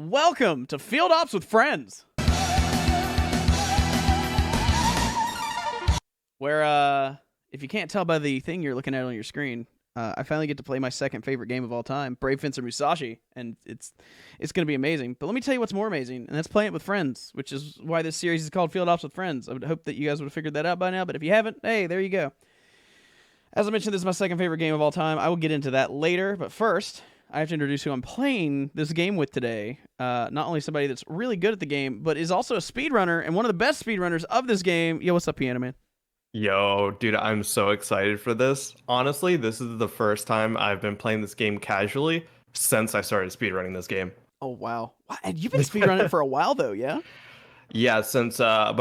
Welcome to Field Ops with Friends, where, if you can't tell by the thing you're looking at on your screen, I finally get to play my second favorite game of all time, Brave Fencer Musashi, and it's going to be amazing. But let me tell you what's more amazing, and that's playing it with friends, which is why this series is called Field Ops with Friends. I would hope that you guys would have figured that out by now, but if you haven't, hey, there you go. As I mentioned, this is my second favorite game of all time. I will get into that later, but first, I have to introduce who I'm playing this game with today. Not only somebody that's really good at the game, but is also a speedrunner and one of the best speedrunners of this game. Yo, what's up, Piano Man? Yo, dude, I'm so excited for this. Honestly, this is the first time I've been playing this game casually since I started speedrunning this game. Oh, wow. And you've been speedrunning for a while, though, yeah? Yeah, since I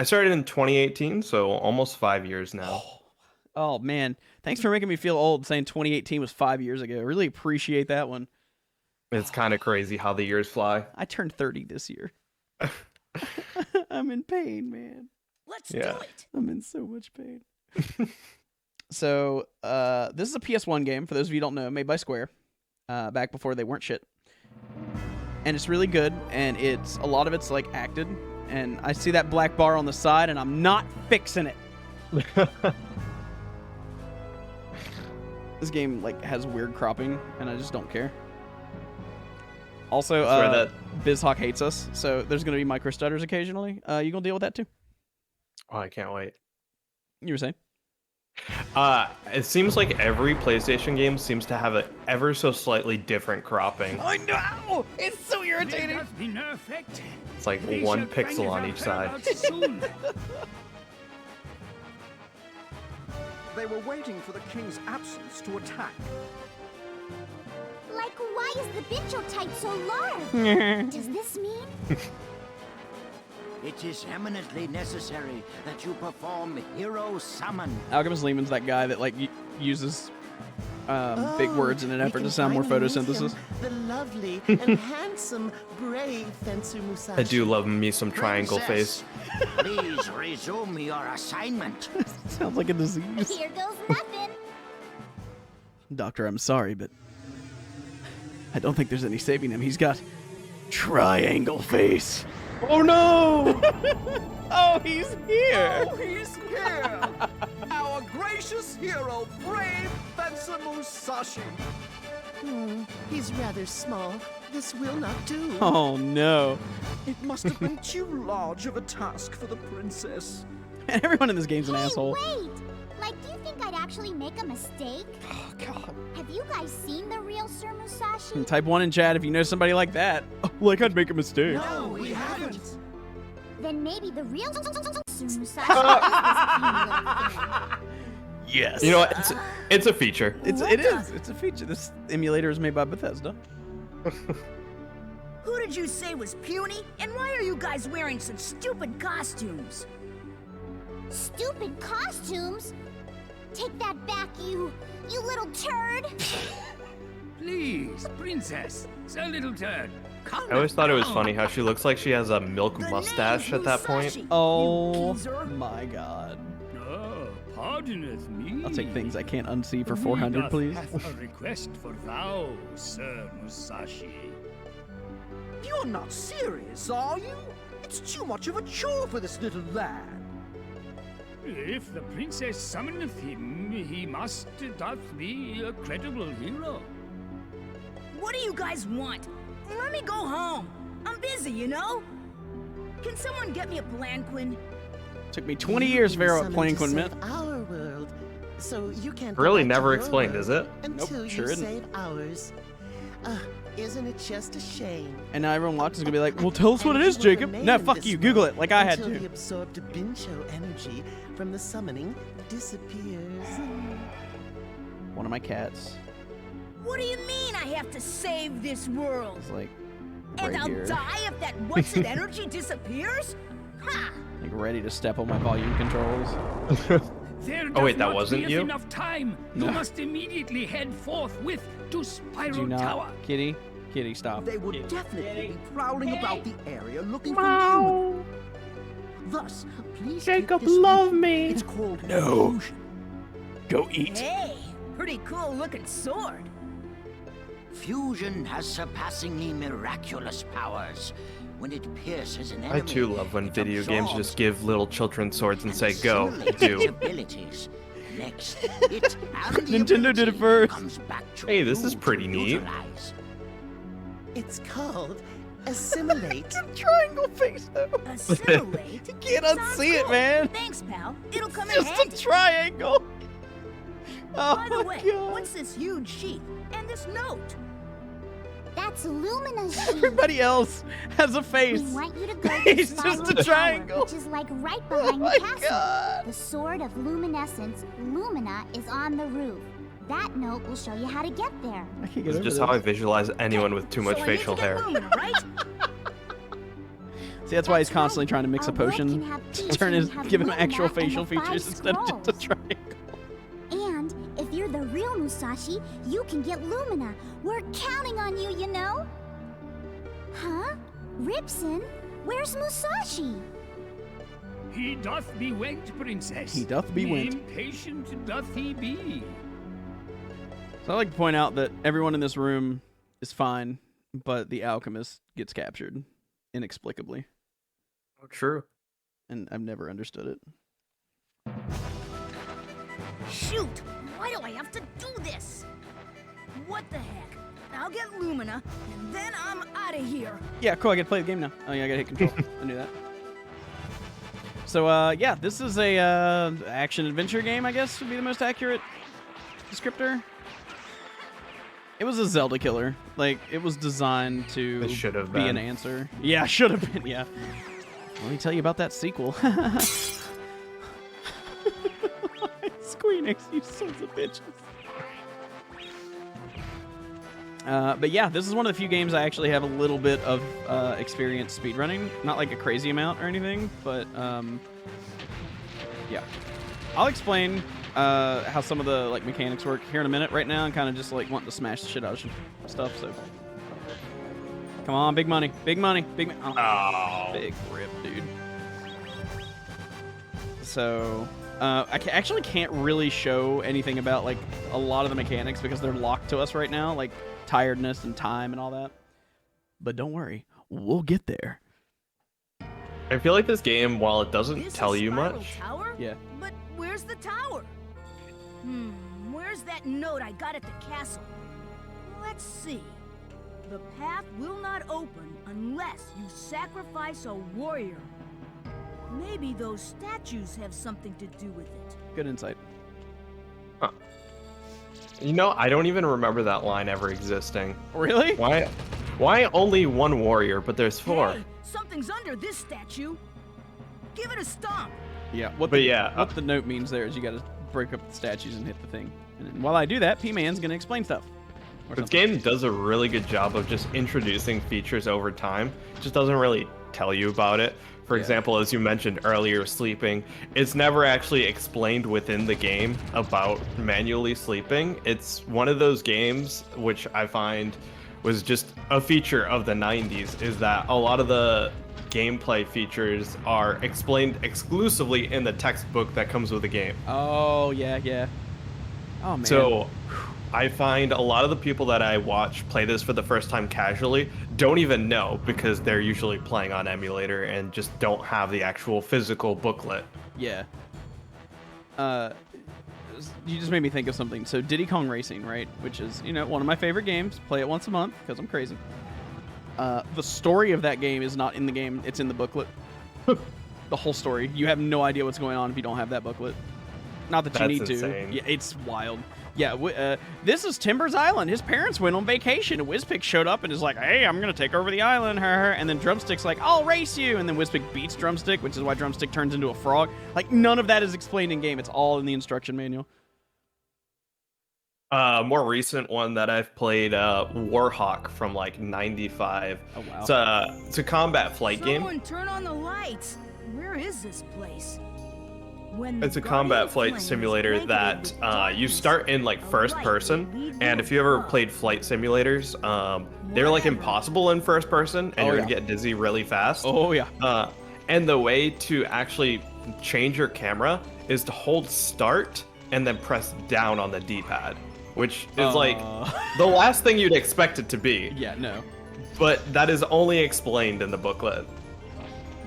started in 2018, so almost 5 years now. Oh, man. Thanks for making me feel old saying 2018 was 5 years ago. I really appreciate that one. It's kind of crazy how the years fly. I turned 30 this year. I'm in pain, man. Let's do it. I'm in so much pain. So, this is a PS1 game, for those of you who don't know, made by Square, back before they weren't shit. And it's really good, and a lot of it's, like, acted. And I see that black bar on the side, and I'm not fixing it. This game, like, has weird cropping, and I just don't care. Also, BizHawk hates us, so there's going to be micro stutters occasionally. You going to deal with that, too? Oh, I can't wait. You were saying? It seems like every PlayStation game seems to have an ever so slightly different cropping. I know! It's so irritating! It's like 1 pixel on each side. They were waiting for the king's absence to attack. Like, why is the Bincho type so large? Does this mean? It is eminently necessary that you perform hero summon. Alchemist Lehman's that guy that, like, uses big words in an effort to sound more photosynthesis. The lovely and handsome brave Fencer Musashi. I do love me some triangle face. Please resume your assignment. Sounds like a disease. Here goes nothing. Doctor, I'm sorry, but I don't think there's any saving him. He's got triangle face. Oh no! Oh, he's here! Oh, he's here! Our gracious hero, brave Fencer Musashi. He's rather small. This will not do. Oh no. It must have been too large of a task for the princess. And everyone in this game's an Hey, asshole. wait! Like, do you think I'd actually make a mistake? Oh, God. Have you guys seen the real Sir Musashi? Type 1 in chat if you know somebody like that. Like I'd make a mistake. No, we haven't. Then maybe the real Sir Musashi is this puny little thing. Yes. You know what? It's a feature. It is. It's a feature. This emulator is made by Bethesda. Who did you say was puny? And why are you guys wearing such stupid costumes? Stupid costumes? Take that back, you little turd. Please, princess, so little turd. I always thought it was funny how she looks like she has a milk mustache at that point. Oh my God. Oh, pardoneth me. I'll take things I can't unsee for 400, please. Hath a request for thou, Sir Musashi. You're not serious, are you? It's too much of a chore for this little lad. If the princess summoneth him, he must doth be a credible hero. What do you guys want? Let me go home. I'm busy, you know? Can someone get me a palanquin? Took me 20 years to figure out what Summoned Planquin to meant. save our world, so you can't Really go back to never your explained, world is it? Until Nope, you sure isn't. save ours. Isn't it just a shame? And now everyone watching is gonna be like, well, tell us what it is, Jacob. No, fuck you. Google it like I had Until the to. absorbed Bincho energy from the summoning disappears. One of my cats What do you mean I have to save this world? is like And right I'll here, die if that what's-it energy disappears? Ha! like ready to step on my volume controls. There Oh, wait, doth that not wasn't beeth you? enough time. No. You must immediately head forthwith to Do Spiral not, Tower. Kitty, stop. They would Kitty. definitely be prowling about the area looking for you. Thus, please Jacob, take this love with you. me. It's called No. illusion. Go eat. Hey, pretty cool looking sword. Fusion has surpassingly miraculous powers. When it pierces an enemy, I too love when it video games absorbs just give little children swords and say, "Go, assimilates do." its abilities. Next, it and the Nintendo did it ability first. comes back to Hey, this you is pretty to neat. utilize. It's called assimilate. Triangle face though. Assimilate? You can't Sounds unsee it, cool. man. Thanks, pal. It'll come in Just handy. a triangle. Oh By the my way, god. what's this huge sheath and this note? That's Lumina's sheath. Everybody else has a face. We want you to go to He's Spiral just a Tower, triangle. which is like right Oh behind my the castle. god. The sword of luminescence, Lumina, is on the roof. That note will show you how to get there. I can't get This is over just this. how I visualize anyone with too much So I need facial to get hair. Lumina, right? See, that's why he's That's constantly right. trying to mix a Our world potion can have to peace turn when his, you have give him Lumina actual and the facial 5 features instead of just a scrolls. triangle. And if you're the real Musashi, you can get Lumina. We're counting on you, you know? Huh? Ripson? Where's Musashi? He doth be went, princess. He doth be went. Impatient doth he be. So I like to point out that everyone in this room is fine, but the alchemist gets captured inexplicably, Oh, true. and I've never understood it. Shoot! Why do I have to do this? What the heck? I'll get Lumina, and then I'm out of here. Yeah, cool. I get to play the game now. Oh yeah, I gotta hit control. I knew that. So yeah, this is a action adventure game. I guess would be the most accurate descriptor. It was a Zelda killer. Like it was designed to It should have be an been. answer. Yeah, should have been. Yeah. Let me tell you about that sequel. Squeenix, you sons of bitches. But yeah, this is one of the few games I actually have a little bit of experience speedrunning. Not like a crazy amount or anything, but yeah. I'll explain how some of the like mechanics work here in a minute. Right now, I'm kind of just like wanting to smash the shit out of stuff. So, come on, big money, big money, big. Oh, big rip, dude. So, actually can't really show anything about like a lot of the mechanics because they're locked to us right now, like tiredness and time and all that. But don't worry, we'll get there. I feel like this game, while it doesn't This tell is you Spiral much, Tower? Yeah. But where's the tower? Where's that note I got at the castle? Let's see. The path will not open unless you sacrifice a warrior. Maybe those statues have something to do with it. Good insight. you know, I don't even remember that line ever existing. Really? Why only one warrior, but there's four? Hey, something's under this statue. Give it a stomp. Yeah. But yeah, what the note means there is you got to break up the statues and hit the thing. And then while I do that, P-Man's gonna explain stuff. Or This something. game does a really good job of just introducing features over time. It just doesn't really tell you about it. For example, as you mentioned earlier, sleeping. It's never actually explained within the game about manually sleeping. It's one of those games which I find was just a feature of the 90s, is that a lot of the gameplay features are explained exclusively in the textbook that comes with the game. Oh yeah, yeah. Oh man. So I find a lot of the people that I watch play this for the first time casually don't even know, because they're usually playing on emulator and just don't have the actual physical booklet. Yeah. You just made me think of something. So Diddy Kong Racing, right? Which is, you know, one of my favorite games. Play it once a month because I'm crazy. The story of that game is not in the game. It's in the booklet. The whole story. You have no idea what's going on if you don't have that booklet. Not that you That's need insane. to. Yeah, it's wild. Yeah, this is Timber's Island. His parents went on vacation, and Wizpix showed up and is like, hey, I'm going to take over the island, her. And then Drumstick's like, I'll race you. And then Wizpix beats Drumstick, which is why Drumstick turns into a frog. Like, none of that is explained in game. It's all in the instruction manual. More recent one that I've played, Warhawk from like 95. Oh, wow. It's a combat flight game. Someone turn on the lights. Where is this place? It's a combat flight simulator that you start in like first person, and if you ever played flight simulators, they're like impossible in first person, and you're gonna get dizzy really fast. Oh yeah. And the way to actually change your camera is to hold start and then press down on the D-pad. which is like the last thing you'd expect it to be. Yeah, no. But that is only explained in the booklet.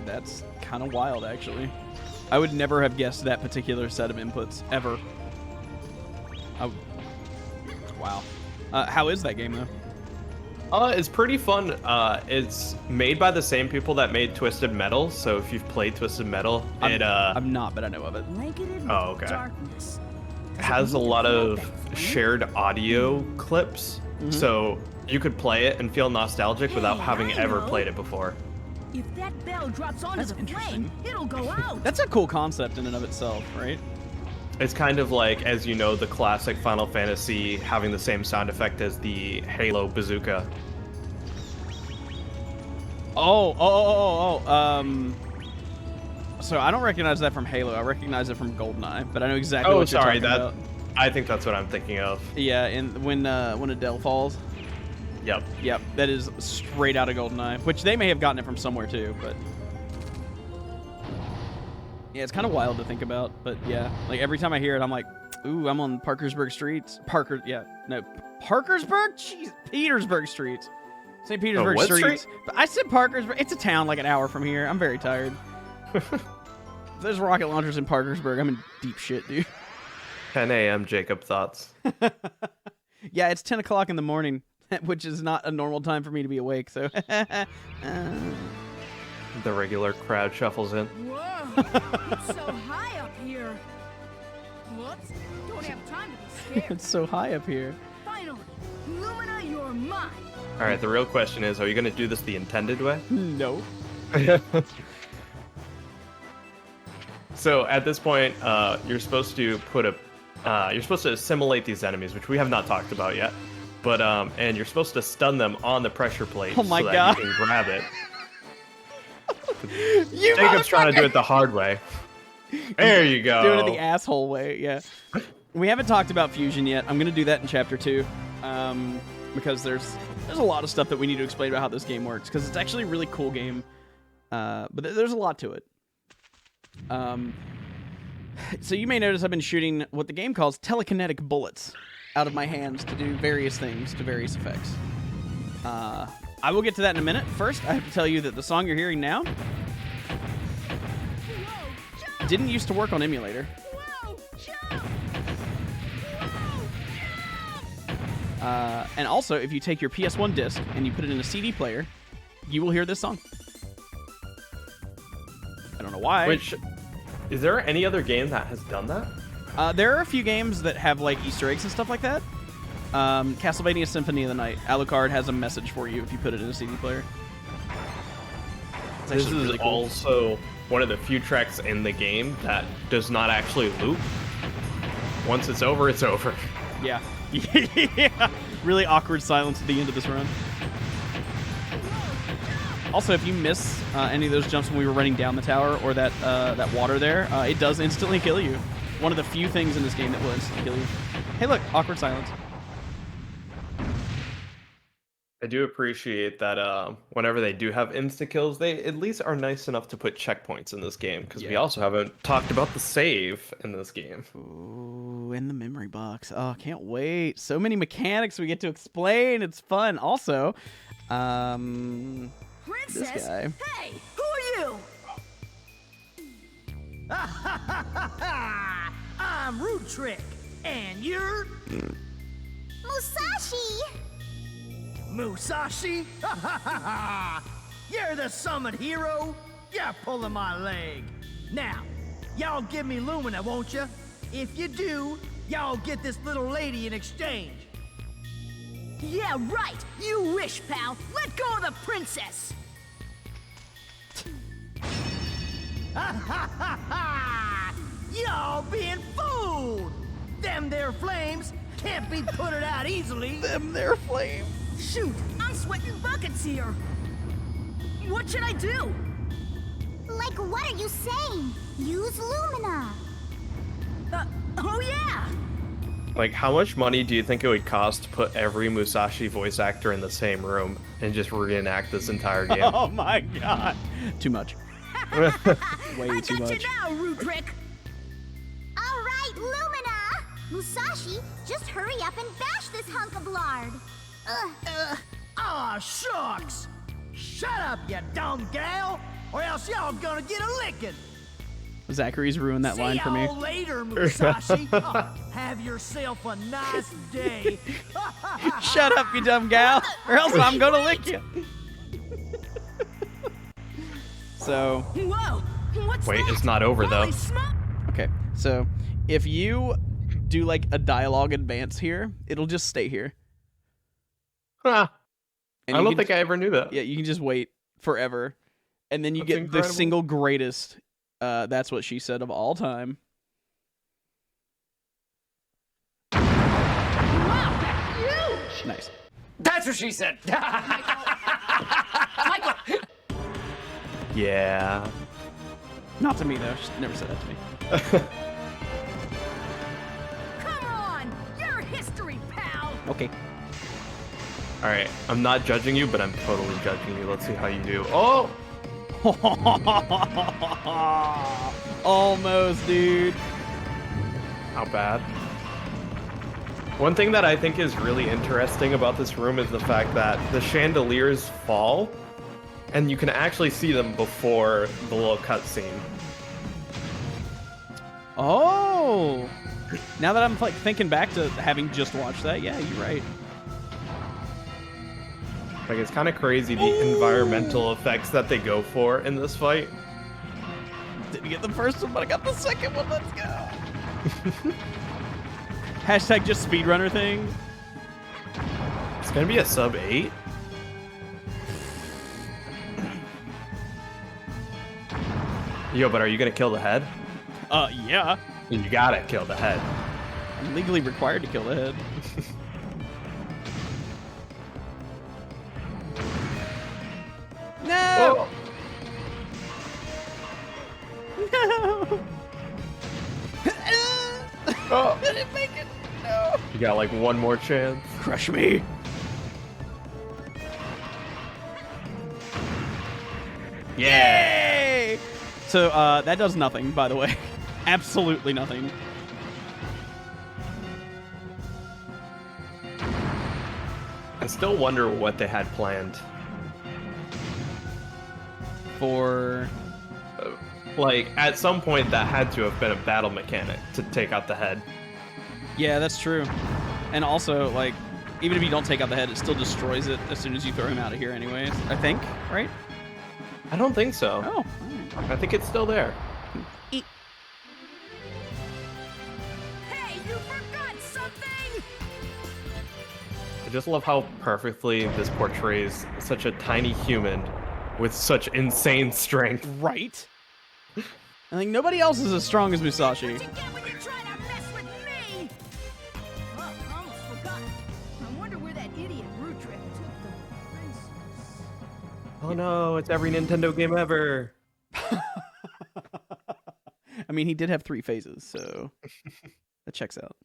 That's kind of wild, actually. I would never have guessed that particular set of inputs, ever. Wow. How is that game, though? It's pretty fun. It's made by the same people that made Twisted Metal, so if you've played Twisted Metal, I'm not, but I know of it. Oh, okay. It has a lot of shared audio clips, so you could play it and feel nostalgic without having ever played it before. If that bell drops onto the flame, it'll go out. That's a cool concept in and of itself, right? It's kind of like, as you know, the classic Final Fantasy having the same sound effect as the Halo bazooka. So I don't recognize that from Halo. I recognize it from GoldenEye, but I know exactly what you're talking about. I think that's what I'm thinking of. Yeah, and when Adele falls. Yep, that is straight out of GoldenEye, which they may have gotten it from somewhere too, but yeah, it's kind of wild to think about. But yeah, like every time I hear it, I'm like, ooh, I'm on Parkersburg streets. Parkersburg? Jeez, Petersburg streets. St. Petersburg what streets. street? But I said Parkersburg. It's a town like an hour from here. I'm very tired. If there's rocket launchers in Parkersburg, I'm in deep shit, dude. 10 a.m. Jacob thoughts. Yeah, it's 10 o'clock in the morning, which is not a normal time for me to be awake, so... The regular crowd shuffles in. Whoa, it's so high up here. Whoops, don't have time to be scared. It's so high up here. Finally, Lumina, you're mine. All right, the real question is, are you going to do this the intended way? No. So at this point, you're supposed to assimilate these enemies, which we have not talked about yet. But and you're supposed to stun them on the pressure plate Oh my so that God. you can grab it. You Jacob's trying to do it the hard way. There you go. Doing it the asshole way, yeah. We haven't talked about fusion yet. I'm gonna do that in chapter 2, because there's a lot of stuff that we need to explain about how this game works, because it's actually a really cool game, but there's a lot to it. So you may notice I've been shooting what the game calls telekinetic bullets out of my hands to do various things to various effects. I will get to that in a minute. First, I have to tell you that the song you're hearing now didn't used to work on emulator. And also, if you take your PS1 disc and you put it in a CD player, you will hear this song. I don't know why. Which, is there any other game that has done that? There are a few games that have like Easter eggs and stuff like that. Castlevania Symphony of the Night. Alucard has a message for you if you put it in a CD player. This is really cool. Also one of the few tracks in the game that does not actually loop. Once it's over, it's over. Yeah. Yeah. Really awkward silence at the end of this run. Also, if you miss any of those jumps when we were running down the tower or that water there, it does instantly kill you. One of the few things in this game that will instantly kill you. Hey, look, awkward silence. I do appreciate that whenever they do have insta-kills, they at least are nice enough to put checkpoints in this game, because we also haven't talked about the save in this game. Ooh, in the memory box. Oh, can't wait. So many mechanics we get to explain. It's fun. Also, Princess? this guy. Hey, who are you? I'm Root Trick, and you're Musashi! Musashi? You're the summit hero? You're pulling my leg. Now, y'all give me Lumina, won't you? If you do, y'all get this little lady in exchange. Yeah, right. You wish, pal. Let go of the princess. Y'all being fooled! Them there flames can't be put out easily. Them there flames. Shoot, I'm sweating buckets here. What should I do? Like, what are you saying? Use Lumina. Oh yeah. Like, how much money do you think it would cost to put every Musashi voice actor in the same room and just reenact this entire game? Oh my god. Too much. Way I too got much. you now, Root Trick. All right, Lumina. Musashi, just hurry up and bash this hunk of lard. Ugh. Aw, shucks! Shut up, you dumb gal, or else y'all gonna get a licking. Zachary's ruined that line for See me. y'all later, Musashi. Have yourself a nice day. Shut up, you dumb gal, or else I'm gonna lick you. So, Whoa! What's Wait, that? it's not over though. Holy smoke! okay, so if you do like a dialogue advance here, it'll just stay here. Huh. And I you don't can think I ever knew that. Yeah, you can just wait forever, and then you That's get incredible. the single greatest. That's what she said of all time. Wow, that's huge! Nice. That's what she said. Michael. Yeah. Not to me though. She never said that to me. Come on! You're history, pal! Okay. All right. I'm not judging you, but I'm totally judging you. Let's see how you do. Oh. Almost, dude. How bad? One thing that I think is really interesting about this room is the fact that the chandeliers fall, and you can actually see them before the little cutscene. Oh. Now that I'm like thinking back to having just watched that, yeah, you're right. Like, it's kind of crazy the environmental effects that they go for in this fight. Didn't get the first one, but I got the second one. Let's go. Hashtag just speedrunner thing. It's gonna be a sub 8. Yo, but are you gonna kill the head? Yeah. You gotta kill the head. I'm legally required to kill the head. No! No! Oh. I didn't make it. No. You got like one more chance. Crush me. Yay! So that does nothing, by the way. Absolutely nothing. I still wonder what they had planned. For Like, at some point, that had to have been a battle mechanic to take out the head. yeah, that's true. And also, like, even if you don't take out the head, it still destroys it as soon as you throw him out of here anyways. I think, right? I don't think so. Oh. I think it's still there. Hey, you forgot something! I just love how perfectly this portrays such a tiny human with such insane strength. Right? I think nobody else is as strong as Musashi. What you get when you try to mess with me? Oh, almost forgot. I wonder where that idiot Root Trip took the princess. Oh no, it's every Nintendo game ever. I mean, he did have 3 phases, so that checks out.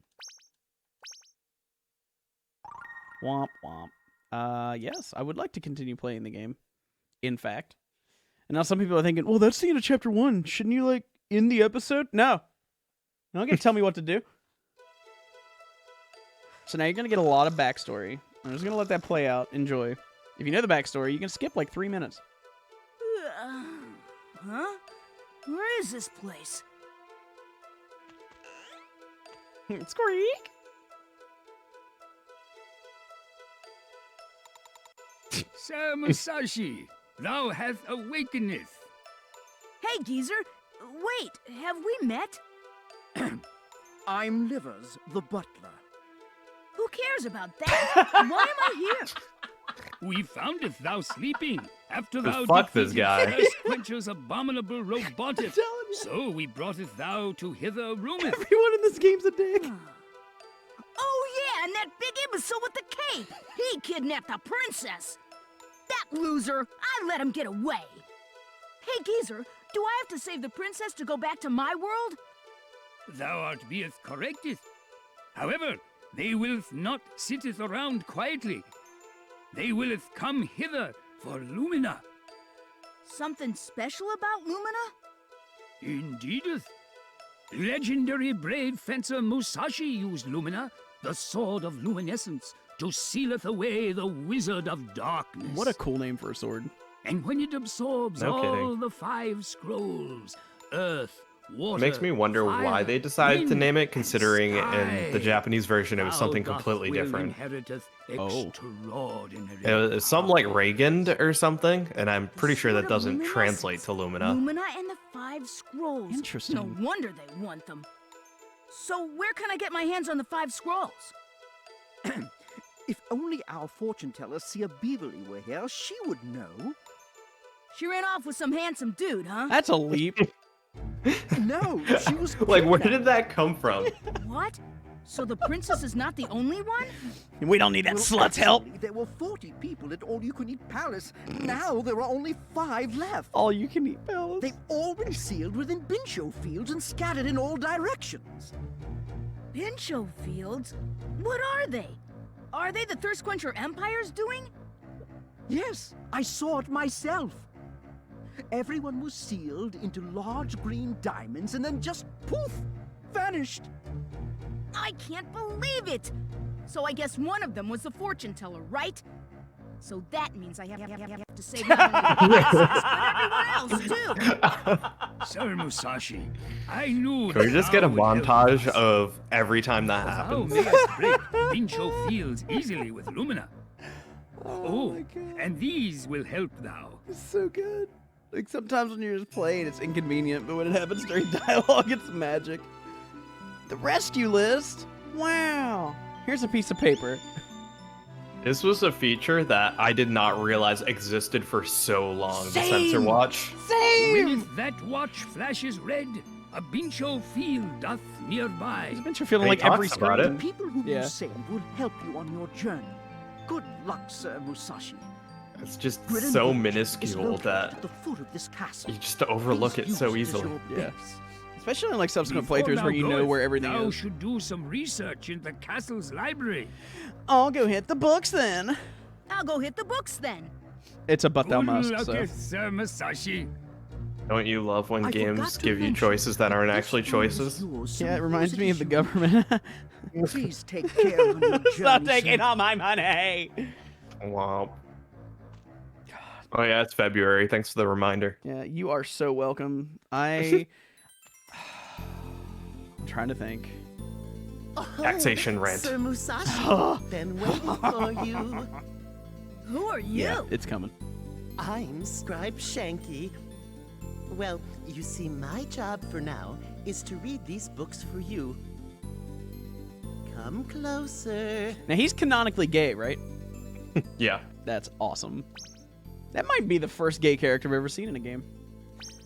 Womp womp. Yes, I would like to continue playing the game. In fact. And now some people are thinking, well, that's the end of chapter 1. Shouldn't you, like, end the episode? No. You're not going to tell me what to do. So now you're going to get a lot of backstory. I'm just going to let that play out. Enjoy. If you know the backstory, you can skip like 3 minutes. Huh? Where is this place? Squeak! Sir Musashi, thou hast awakeneth. Hey, geezer. Wait, have we met? I'm Livers, the butler. Who cares about that? Why am I here? We foundeth thou sleeping after Just thou fuck this defeated guy. First Quencher's abominable robotic. So we broughteth thou to hither roometh. Everyone in this game's a dick. Oh, yeah, and that big imbecile with the cape. He kidnapped the princess. That loser, I let him get away. Hey, geezer, do I have to save the princess to go back to my world? Thou art beeth correcteth. However, they willeth not sitteth around quietly. They willeth come hither for Lumina. Something special about Lumina? Indeedeth. Legendary brave Fencer Musashi used Lumina, the sword of luminescence, to sealeth away the wizard of darkness. What a cool name for a sword. And when it absorbs No all kidding. the 5 scrolls, earth, water, Makes me wonder fire, why they decided to wind, name it, and considering in the sky, Japanese version it was thou something doth completely will different. inheriteth Oh. extraordinary It was some like power. Reagand or something, and I'm pretty sure Sword that of doesn't Luminescence. translate to Lumina. Lumina and the 5 scrolls. Interesting. No wonder they want them. So where can I get my hands on the 5 scrolls? If only our fortune teller, Sia Beaverly, were here, she would know. She ran off with some handsome dude, huh? That's a leap. No, she was Like, where kidnapped. did that come from? What? So the princess is not the only one? We don't need that Well, slut's help. actually, there were 40 people at All You Can Eat Palace. Now there are only 5 left. All you can eat palace. They've all been sealed within Bincho fields and scattered in all directions. Pincho fields? What are they? Are they the Thirst Quencher Empire's doing? Yes, I saw it myself. Everyone was sealed into large green diamonds and then just poof, vanished. I can't believe it! So I guess one of them was the fortune teller, right? So that means I have to save not only the princess, but everyone else too. Sir Musashi, I knew Can we that just get a thou would help montage us. of every time that Thou happens? mayest break Bincho fields easily with Lumina. Oh, my God. and these will help thou. It's so good. Like sometimes when you're just playing, it's inconvenient, but when it happens during dialogue, it's magic. The rescue list. Wow. Here's a piece of paper. This was a feature that I did not realize existed for so long. The Same. sensor watch. Same. When that watch flashes red, a Bincho field doth nearby. It's been feeling He like every talks about screen. it. People who Yeah. you save will help you on your journey. Good luck, Sir Musashi. It's just Britain so Village is minuscule located that at the foot of this castle. you just overlook Please it so use easily. as your Yeah. base. Especially in like subsequent Before playthroughs thou where you know goest, where everything thou is. should do some research in the castle's library. I'll go hit the books then. I'll go hit the books then. It's a but thou Good must. luck, So. Sir Musashi. Don't you love when I forgot games to give you mention, choices that aren't this actually room is choices? yours, so Yeah, it use reminds me of as the you government. wish. Please take care on your journey. Stop taking sir. all my money. Wow. Oh yeah, it's February. Thanks for the reminder. Yeah, you are so welcome. I'm trying to think. Taxation rent. Sir Musashi, been waiting for you. Who are you? Yeah, it's coming. I'm Scribe Shanky. Well, you see, my job for now is to read these books for you. Come closer. Now he's canonically gay, right? Yeah. That's awesome. That might be the first gay character I've ever seen in a game.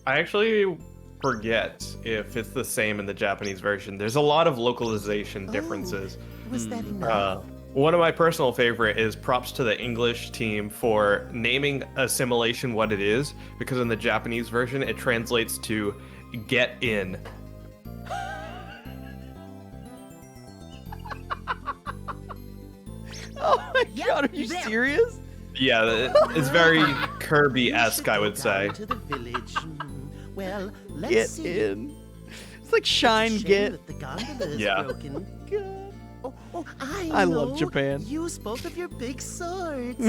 I actually forget if it's the same in the Japanese version. There's a lot of localization differences. Was that enough? One of my personal favorite is props to the English team for naming assimilation what it is, because in the Japanese version it translates to get in. Oh my Yep, god, are you there. serious? Yeah, it's very You Kirby-esque, should I go would say. down to the village. Well, let's Get see. in. It's like It's a shine, shame get. that the gondola is Yeah. broken. God. Oh, I love know. Japan. Use both of your big swords.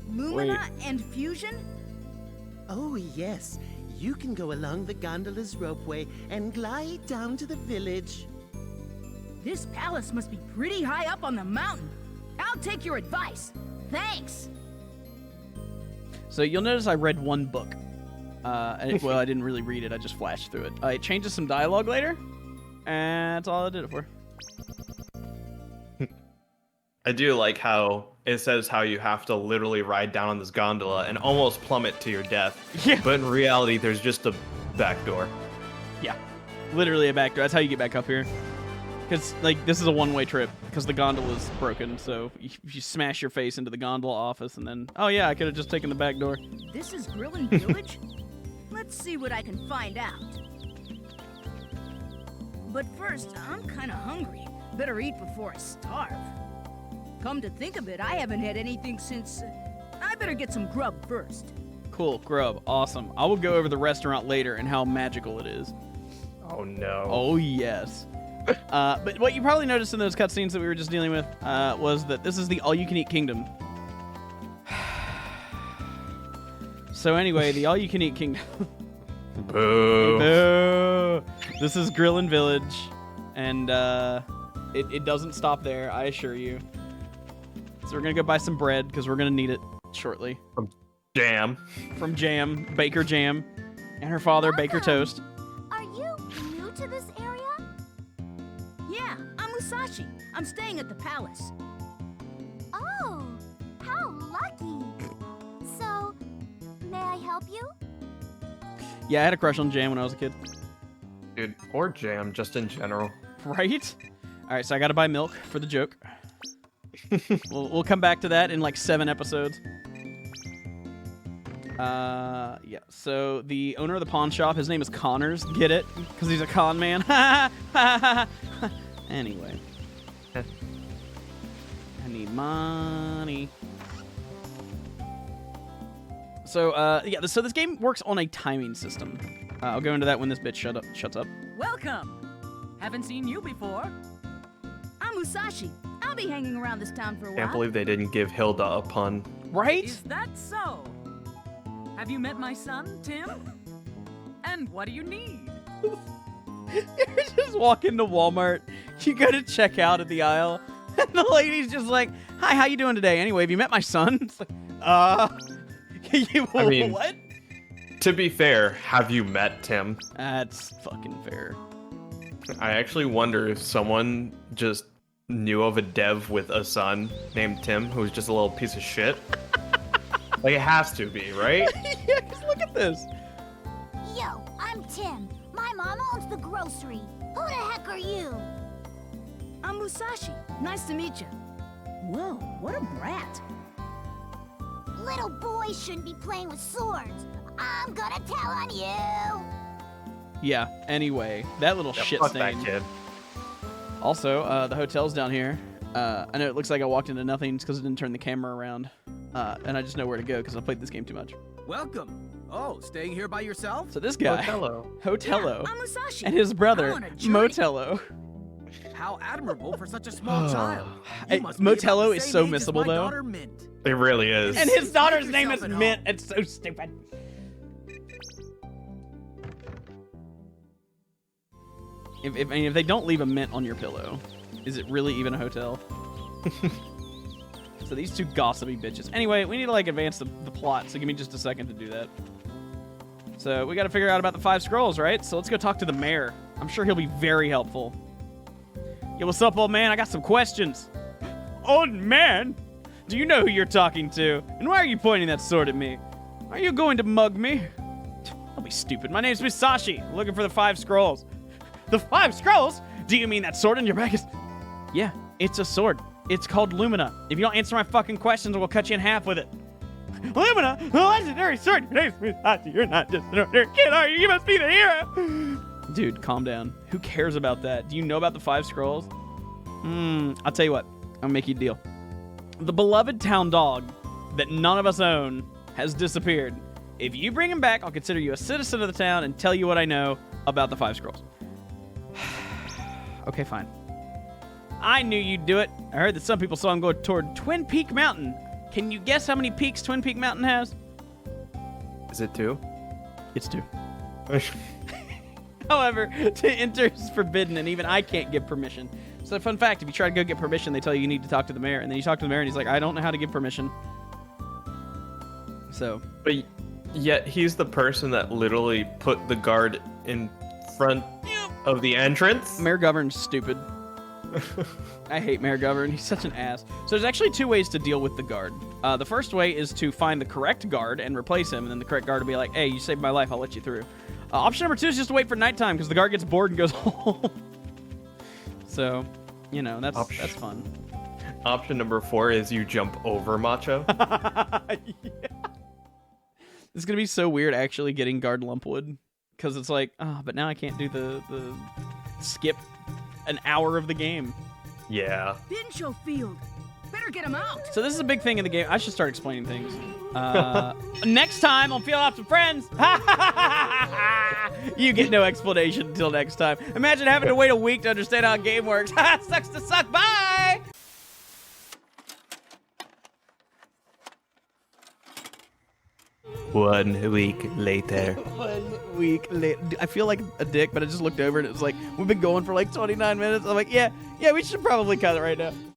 Lumina and Fusion? Oh, yes. You can go along the gondola's ropeway and glide down to the village. This palace must be pretty high up on the mountain. I'll take your advice. Thanks. So you'll notice I read one book. Well, I didn't really read it. I just flashed through it. It changes some dialogue later, and that's all I did it for. I do like how it says how you have to literally ride down on this gondola and almost plummet to your death. Yeah. But in reality, there's just a back door. Yeah, literally a back door. That's how you get back up here. Because like this is a one-way trip because the gondola's broken. So you smash your face into the gondola office, and then oh yeah, I could have just taken the back door. This is Grillin' Village? Let's see what I can find out. But first, I'm kind of hungry. Better eat before I starve. Come to think of it, I haven't had anything since... I better get some grub first. Cool, grub, awesome. I will go over the restaurant later and how magical it is. Oh no. Oh, yes. But what you probably noticed in those cutscenes that we were just dealing with was that this is the all-you-can-eat kingdom. So anyway, the all-you-can-eat kingdom. Boo. Boo. This is Grillin' Village, and it doesn't stop there, I assure you. So we're gonna go buy some bread because we're gonna need it shortly. Jam. From Jam, Baker Jam, and her father, Baker Toast. Are you new to this area? Yeah, I'm Musashi. I'm staying at the palace. Oh, how lucky. So, may I help you? Yeah, I had a crush on Jam when I was a kid. Dude, or Jam, just in general. Right? All right, so I gotta buy milk for the joke. We'll come back to that in like 7 episodes. Yeah, so the owner of the pawn shop, his name is Connors. Get it? Because he's a con man. Anyway. I need money. So, yeah, so this game works on a timing system. I'll go into that when this bitch shuts up. Welcome! Haven't seen you before. I'm Musashi. I'll be hanging around this town for a while. Can't believe they didn't give Hilda a pun. Right? Is that so? Have you met my son, Tim? And what do you need? You just walk into Walmart, you go to check out at the aisle, and the lady's just like, "Hi, how you doing today? Anyway, have you met my son?" It's like, I mean, what? To be fair, have you met Tim? That's fucking fair. I actually wonder if someone just knew of a dev with a son named Tim who's just a little piece of shit. Like, it has to be, right? Yeah, 'cause look at this. Yo, I'm Tim. My mom owns the grocery. Who the heck are you? I'm Musashi. Nice to meet you. Whoa, what a brat. Little boys shouldn't be playing with swords. I'm gonna tell on you. Yeah, anyway, that little Yeah, shit fuck stain. that kid. Also, the hotel's down here. I know it looks like I walked into nothing because I didn't turn the camera around. And I just know where to go because I played this game too much. Welcome. Oh, staying here by yourself? So this guy, Hotello. Hotello, Yeah, I'm Musashi. and his brother, I'm on a journey. Motello. How admirable for such a small child. Hey, You must be about Motello the is same so age as missable, my though. daughter, Mint. It really is. And his daughter's Make name is yourself at Mint. home. It's so stupid. If they don't leave a mint on your pillow, is it really even a hotel? So these two gossipy bitches. Anyway, we need to like advance the plot, so give me just a second to do that. So we got to figure out about the 5 scrolls, right? So let's go talk to the mayor. I'm sure he'll be very helpful. Yo, what's up, old man? I got some questions. Old man? Do you know who you're talking to? And why are you pointing that sword at me? Are you going to mug me? Don't be stupid. My name's Musashi. Looking for the 5 scrolls. The 5 scrolls? Do you mean that sword in your back is... Yeah, it's a sword. It's called Lumina. If you don't answer my fucking questions, we'll cut you in half with it. Lumina? The legendary sword. Your name's Musashi. You're not just an ordinary kid, are you? You must be the hero. Dude, calm down. Who cares about that? Do you know about the 5 scrolls? I'll tell you what. I'll make you a deal. The beloved town dog that none of us own has disappeared. If you bring him back, I'll consider you a citizen of the town and tell you what I know about the 5 scrolls. Okay, fine. I knew you'd do it. I heard that some people saw him go toward Twin Peak Mountain. Can you guess how many peaks Twin Peak Mountain has? Is it 2? It's 2. However, to enter is forbidden, and even I can't give permission. So, fun fact, if you try to go get permission, they tell you need to talk to the mayor. And then you talk to the mayor, and he's like, I don't know how to give permission. So. But yet, he's the person that literally put the guard in front of the entrance? Mayor Govern's stupid. I hate Mayor Govern. He's such an ass. So there's actually 2 ways to deal with the guard. The first way is to find the correct guard and replace him, and then the correct guard will be like, hey, you saved my life, I'll let you through. Option number 2 is just to wait for nighttime, because the guard gets bored and goes home. So, you know, that's fun. Option number 4 is you jump over Macho. Yeah. It's going to be so weird actually getting guard Lumpwood, because it's like, but now I can't do the skip an hour of the game. Yeah. Bincho Field. Better get him out. So this is a big thing in the game. I should start explaining things. Next time on Feel Off to Friends, you get no explanation until next time. Imagine having to wait a week to understand how a game works. Sucks to suck. Bye. One week later. 1 week later. I feel like a dick, but I just looked over and it was like, we've been going for like 29 minutes. I'm like, yeah, we should probably cut it right now.